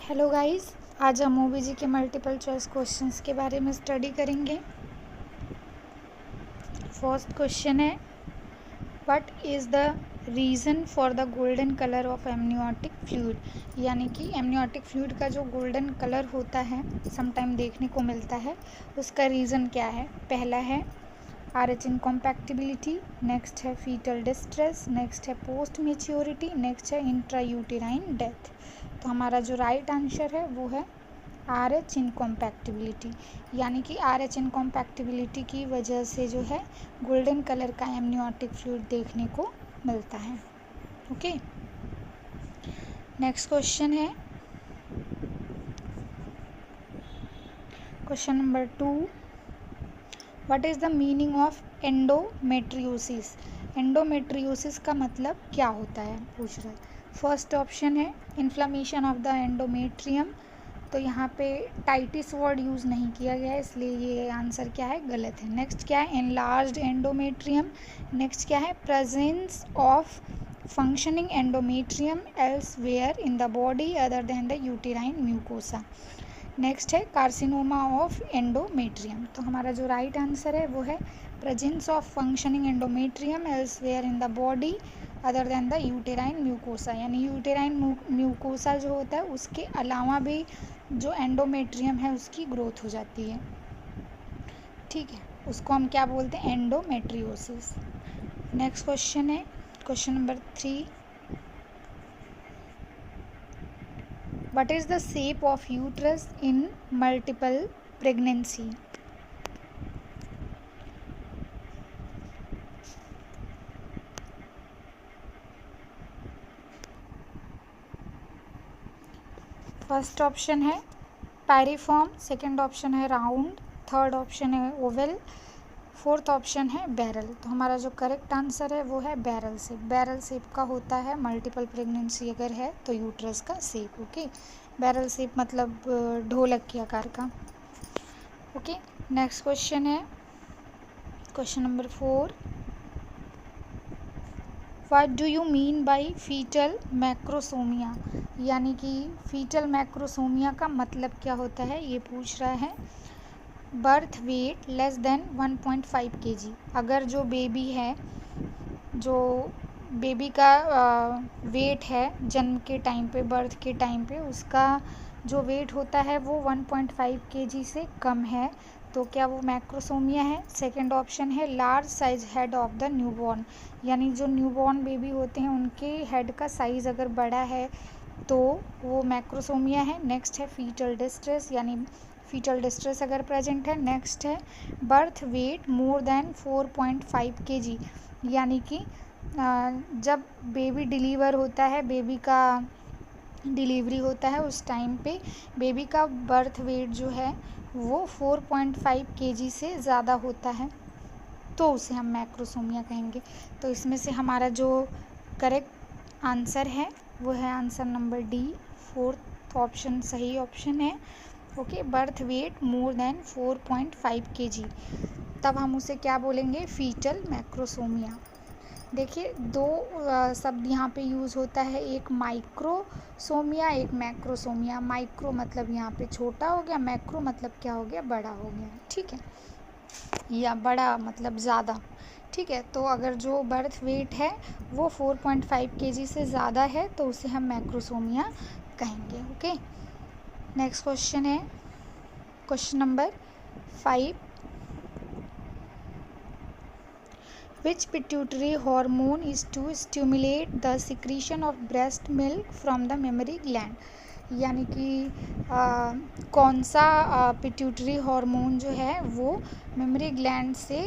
Hello guys, आज हम ओबीजी के मल्टीपल चॉइस क्वेश्चंस के बारे में स्टडी करेंगे। फर्स्ट क्वेश्चन है, what is the reason for the golden colour of amniotic fluid. यानी कि एमनियोटिक फ्लूइड का जो गोल्डन कलर होता है समटाइम देखने को मिलता है, उसका रीज़न क्या है। पहला है RH इनकॉम्पैक्टिबिलिटी, नेक्स्ट है फीटल डिस्ट्रेस, नेक्स्ट है पोस्ट मेच्योरिटी, नेक्स्ट है इंट्रायूटेराइन डेथ। तो हमारा जो राइट आंसर है वो है RH इनकॉम्पैक्टिबिलिटी। यानी कि RH इनकॉम्पैक्टिबिलिटी की वजह से जो है गोल्डन कलर का एमनियोटिक फ्लूइड देखने को मिलता है। ओके, नेक्स्ट क्वेश्चन है question number 2, what is the meaning of endometriosis. Endometriosis का मतलब क्या होता है पूछ रहा है। फर्स्ट ऑप्शन है इन्फ्लेमेशन ऑफ द एंडोमेट्रियम। तो यहाँ पे टाइटिस वर्ड यूज़ नहीं किया गया है, इसलिए ये आंसर क्या है, गलत है। नेक्स्ट क्या है, एनलार्ज्ड एंडोमेट्रियम। नेक्स्ट क्या है, presence of functioning endometrium elsewhere in the body other than the uterine mucosa. Next है कार्सिनोमा ऑफ एंडोमेट्रियम। तो हमारा जो राइट आंसर है वो है presence of functioning endometrium elsewhere in the body other than the uterine mucosa. यानी uterine mucosa जो होता है उसके अलावा भी जो एंडोमेट्रियम है उसकी ग्रोथ हो जाती है। ठीक है, उसको हम क्या बोलते हैं, एंडोमेट्रियोसिस। नेक्स्ट क्वेश्चन है question number 3, What is the shape of uterus in multiple pregnancy? First option है पैरीफॉर्म, सेकंड ऑप्शन है राउंड, थर्ड ऑप्शन है ओवल, फोर्थ ऑप्शन है बैरल। तो हमारा जो करेक्ट आंसर है वो है बैरल शेप। बैरल शेप का होता है मल्टीपल प्रेगनेंसी अगर है तो यूट्रस का शेप। ओके, बैरल शेप मतलब ढोलक के आकार का। ओके, नेक्स्ट क्वेश्चन है question number 4, what do you mean by fetal macrosomia. यानी कि फीटल मैक्रोसोमिया का मतलब क्या होता है ये पूछ रहा है। Birth weight less than 1.5 kg। अगर जो बेबी है, जो बेबी का वेट है जन्म के टाइम पे, बर्थ के टाइम पे, उसका जो वेट होता है वो 1.5 kg से कम है तो क्या वो मैक्रोसोमिया है। सेकंड ऑप्शन है large size head of the newborn. यानी जो न्यूबॉर्न बेबी होते हैं उनके हेड का साइज़ अगर बड़ा है तो वो मैक्रोसोमिया है। नेक्स्ट है फीटल डिस्ट्रेस, यानी फीटल डिस्ट्रेस अगर प्रेजेंट है। नेक्स्ट है birth weight more than 4.5 kg। यानी कि जब बेबी डिलीवर होता है, बेबी का डिलीवरी होता है उस टाइम पे बेबी का बर्थ वेट जो है वो 4.5 kg से ज़्यादा होता है तो उसे हम मैक्रोसोमिया कहेंगे। तो इसमें से हमारा जो करेक्ट आंसर है वो है answer number D, fourth option सही ऑप्शन है। Okay, birth weight more than 4.5 kg, तब हम उसे क्या बोलेंगे, फीटल मैक्रोसोमिया। देखिए दो शब्द यहाँ पे यूज़ होता है, एक माइक्रोसोमिया एक मैक्रोसोमिया। माइक्रो मतलब यहाँ पे छोटा हो गया, मैक्रो मतलब क्या हो गया, बड़ा हो गया। ठीक है, या बड़ा मतलब ज़्यादा। ठीक है, तो अगर जो बर्थ वेट है वो 4.5 kg से ज़्यादा है तो उसे हम मैक्रोसोमिया कहेंगे। ओके, नेक्स्ट क्वेश्चन है question number 5, which pituitary hormone is to stimulate the secretion of breast milk from the mammary gland। यानी कि कौन सा पिट्यूटरी हार्मोन जो है वो मेमरी ग्लैंड से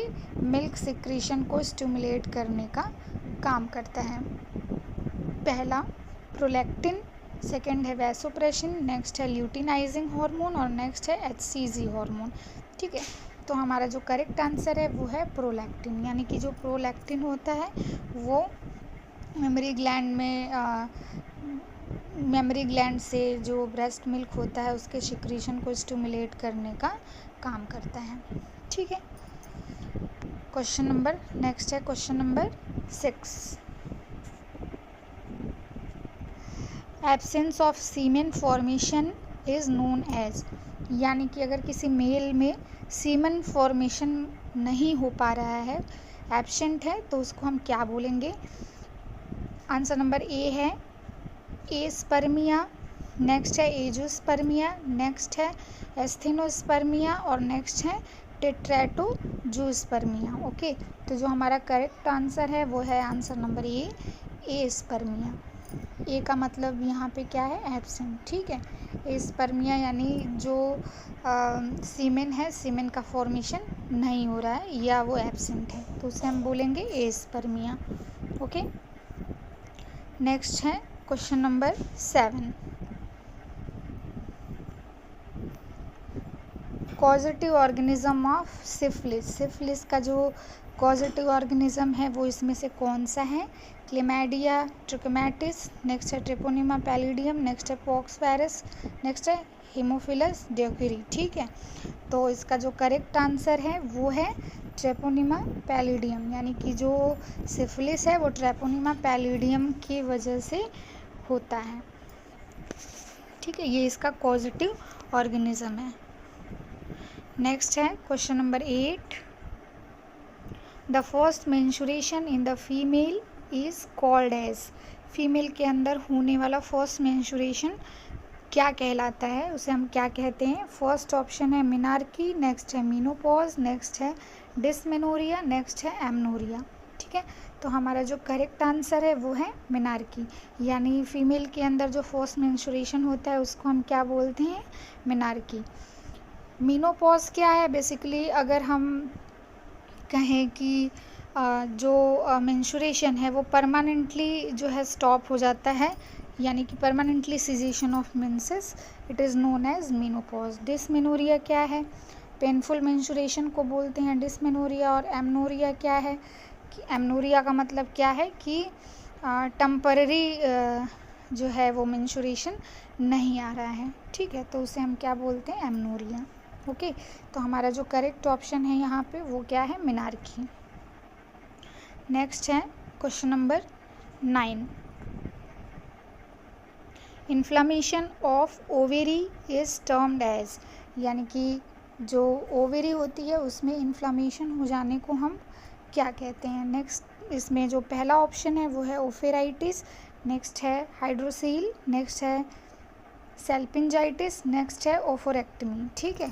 मिल्क सिक्रीशन को स्टिमुलेट करने का काम करता है। पहला प्रोलैक्टिन, सेकंड है वैसोप्रेसिन, नेक्स्ट है ल्यूटिनाइजिंग हार्मोन और नेक्स्ट है HCG हार्मोन। ठीक है, तो हमारा जो करेक्ट आंसर है वो है प्रोलैक्टिन। यानी कि जो प्रोलैक्टिन होता है वो मेमरी ग्लैंड में मेमरी ग्लैंड से जो ब्रेस्ट मिल्क होता है उसके सिक्रीशन को स्टिमुलेट करने का काम करता है। ठीक है, क्वेश्चन नंबर नेक्स्ट है question number 6, absence of semen formation is known as, यानी कि अगर किसी मेल में सीमन फॉर्मेशन नहीं हो पा रहा है, एब्सेंट है, तो उसको हम क्या बोलेंगे? आंसर नंबर ए है एस्पर्मिया, नेक्स्ट है एजोस्पर्मिया, नेक्स्ट है एस्थेनोस्पर्मिया और नेक्स्ट है टेट्राटोजोस्पर्मिया। ओके, तो जो हमारा करेक्ट आंसर है वो है आंसर नंबर ए एस्पर्मिया। ए का मतलब यहाँ पे क्या है? एब्सेंट। ठीक है, एस्पर्मिया यानी जो सीमेन है, सीमेन का फॉर्मेशन नहीं हो रहा है या वो एब्सेंट है, तो उसे हम बोलेंगे एस्पर्मिया। ओके, नेक्स्ट है question number 7। Causative organism of syphilis. Syphilis का जो कॉजेटिव ऑर्गेनिज्म है वो इसमें से कौन सा है? क्लेमाइडिया, ट्रिकोमैटिस, नेक्स्ट है ट्रिपोनिमा पैलिडियम, नेक्स्ट है पॉक्स वायरस, नेक्स्ट है हीमोफिलस ड्यूकेरी। ठीक है, तो इसका जो करेक्ट आंसर है वो है ट्रेपोनिमा पैलिडियम, यानी कि जो सिफिलिस है वो ट्रेपोनिमा पैलिडियम की वजह से होता है। ठीक है, ये इसका कॉजेटिव ऑर्गेनिज्म है। नेक्स्ट है question number 8। The first menstruation in the female is called as. Female के अंदर होने वाला फर्स्ट मेंस्ट्रुएशन क्या कहलाता है? उसे हम क्या कहते हैं? फर्स्ट ऑप्शन है मेनार्की, नेक्स्ट है मीनोपॉज, नेक्स्ट है डिस्मेनोरिया, नेक्स्ट है एमनोरिया। ठीक है, तो हमारा जो करेक्ट आंसर है वो है मेनार्की, यानी फीमेल के अंदर जो फर्स्ट मेंस्ट्रुएशन होता है उसको हम क्या बोलते हैं? मेनार्की। मीनोपॉज क्या है? बेसिकली अगर हम कहें कि जो मेंस्ट्रुएशन है वो परमानेंटली जो है स्टॉप हो जाता है, यानी कि permanently cessation of menses, it is known as menopause. Dysmenorrhoea क्या है? पेनफुल मेंस्ट्रुएशन को बोलते हैं डिस्मेनोरिया। और एमनोरिया क्या है? कि एमनोरिया का मतलब क्या है कि टेम्पररी जो है वो मेंस्ट्रुएशन नहीं आ रहा है। ठीक है, तो उसे हम क्या बोलते हैं? एमनोरिया। ओके, तो हमारा जो करेक्ट ऑप्शन है यहाँ पे वो क्या है? मेनार्की। नेक्स्ट है question number 9। Inflammation of ovary is termed as, यानी कि जो ओवेरी होती है उसमें इन्फ्लामेशन हो जाने को हम क्या कहते हैं? नेक्स्ट इसमें जो पहला ऑप्शन है वो है ओफेराइटिस, नेक्स्ट है हाइड्रोसील, नेक्स्ट है सेल्पिंजाइटिस, नेक्स्ट है ओफोरेक्टमी। ठीक है,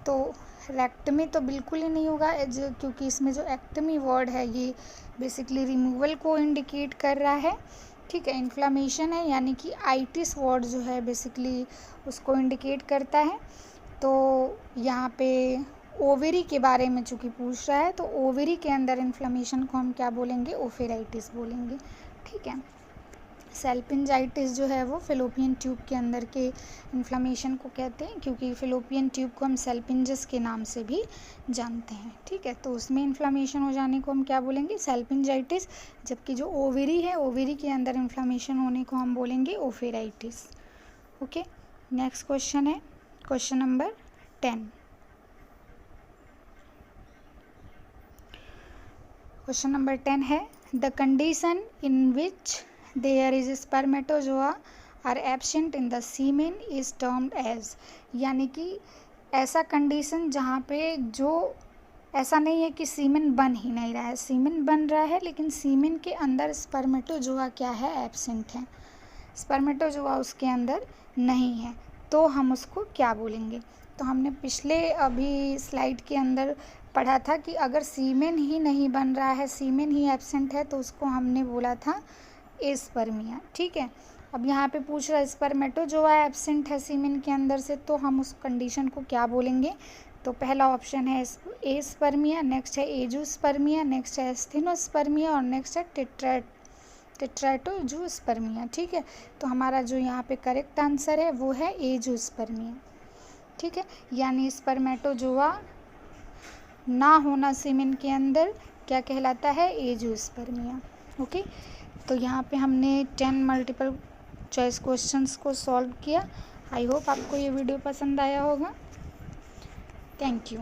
तो रेक्टमी तो बिल्कुल ही नहीं होगा, क्योंकि इसमें जो एक्टमी वर्ड है ये बेसिकली रिमूवल को इंडिकेट कर रहा है। ठीक है, इन्फ्लामेशन है यानी कि आइटिस वर्ड जो है बेसिकली उसको इंडिकेट करता है। तो यहाँ पे ओवेरी के बारे में चूँकि पूछ रहा है, तो ओवेरी के अंदर इन्फ्लामेशन को हम क्या बोलेंगे? ओफेराइटिस बोलेंगे। ठीक है, सेल्पिंजाइटिस जो है वो फेलोपियन ट्यूब के अंदर के इन्फ्लामेशन को कहते हैं, क्योंकि फेलोपियन ट्यूब को हम सेल्पिंजस के नाम से भी जानते हैं। ठीक है, तो उसमें इन्फ्लामेशन हो जाने को हम क्या बोलेंगे? सेल्पिंजाइटिस। जबकि जो ओवेरी है, ओवेरी के अंदर इन्फ्लामेशन होने को हम बोलेंगे ओफेराइटिस। ओके, नेक्स्ट क्वेश्चन है क्वेश्चन नंबर 10। क्वेश्चन नंबर 10 है the condition in which there is spermatozoa are absent in the semen is termed as, यानी कि ऐसा कंडीशन जहाँ पे जो ऐसा नहीं है कि सीमेन बन ही नहीं रहा है, सीमेन बन रहा है लेकिन सीमेन के अंदर स्पर्मेटोजोआ क्या है? एब्सेंट है, स्पर्मेटोजोआ उसके अंदर नहीं है, तो हम उसको क्या बोलेंगे? तो हमने पिछले अभी स्लाइड के अंदर पढ़ा था कि अगर सीमेन ही नहीं बन रहा है, सीमेन ही एब्सेंट है, तो उसको हमने बोला था एस्पर्मिया। ठीक है, अब यहाँ पे पूछ रहा है स्पर्मेटोजोआ एब्सेंट है सीमेन के अंदर से, तो हम उस कंडीशन को क्या बोलेंगे? तो पहला ऑप्शन है एस्पर्मिया, नेक्स्ट है एजोस्पर्मिया, नेक्स्ट है एस्थेनोस्पर्मिया और नेक्स्ट है टेट्राटोजोस्पर्मिया। ठीक है, तो हमारा जो यहाँ पे करेक्ट आंसर है वो है एजोस्पर्मिया। ठीक है, यानी स्पर्मेटोजोआ ना होना सीमेन के अंदर क्या कहलाता है? एजोस्पर्मिया। ओके, तो यहाँ पे हमने 10 मल्टीपल चॉइस क्वेश्चंस को सॉल्व किया। आई होप आपको ये वीडियो पसंद आया होगा। Thank you.